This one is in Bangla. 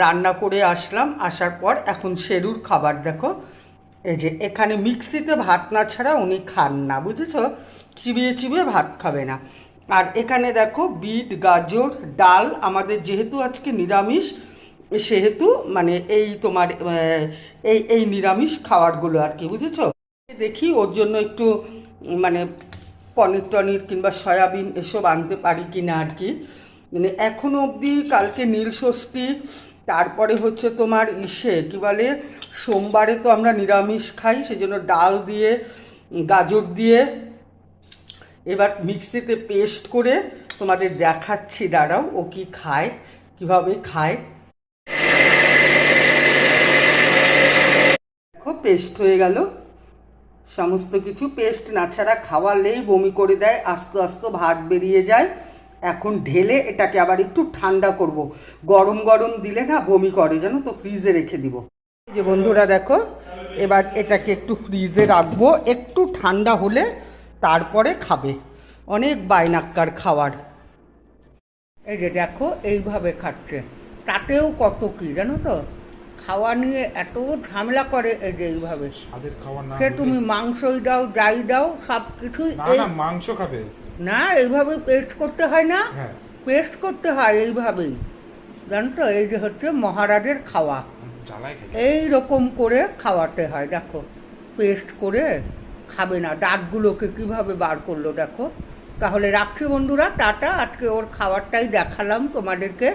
রান্না করে আসলাম, আসার পর এখন শেরুর খাবার দেখো। এই যে এখানে মিক্সিতে ভাত না ছাড়া উনি খান না, বুঝেছো, চিবিয়ে চিবিয়ে ভাত খাবে না। আর এখানে দেখো বিট গাজর ডাল, আমাদের যেহেতু আজকে নিরামিষ সেহেতু মানে এই তোমার এই এই নিরামিষ খাবারগুলো আর কি, বুঝেছো। দেখি ওর জন্য একটু মানে পনির টনির কিংবা সয়াবিন এসব আনতে পারি কিনা আর কি। মানে এখনও অবধি কালকে নীল ষষ্ঠী, তারপরে হচ্ছে তোমার কী বলে, সোমবারে তো আমরা নিরামিষ খাই, সেজন্য ডাল দিয়ে গাজর দিয়ে এবার মিক্সিতে পেস্ট করে তোমাদের দেখাচ্ছি, দাঁড়াও ও কি খায়, কিভাবে খায়। দেখো পেস্ট হয়ে গেল, সমস্ত কিছু পেস্ট না ছাড়া খাওয়ালেই বমি করে দেয়, আস্তে আস্তে ভাত বেরিয়ে যায়। এখন ঢেলে এটাকে আবার একটু ঠান্ডা করব, গরম গরম দিলে না বমি করে, জানো তো, ফ্রিজে রেখে দিব। এই যে বন্ধুরা দেখো, এবার এটাকে একটু ফ্রিজে রাখবো, একটু ঠান্ডা হলে তারপরে খাবে। অনেক বায়নাক্কার খাওয়ার। এই যে দেখো এইভাবে খাচ্ছে, তাতেও কত কি জানো তো, খাওয়া নিয়ে এত ঝামেলা করে। এই যে এইভাবে সে তুমি মাংসই দাও যাই দাও সব কিছুই মাংস খাবে না, এইভাবে পেস্ট করতে হয় না, পেস্ট করতে হয় এইভাবেই, জানো তো। এই যে হচ্ছে মহারাজের খাওয়া, এই রকম করে খাওয়াতে হয়। দেখো পেস্ট করে খাবে না, দাঁতগুলোকে কিভাবে বার করলো দেখো। তাহলে রাখছি বন্ধুরা, টাটা। আজকে ওর খাবারটাই দেখালাম তোমাদেরকে।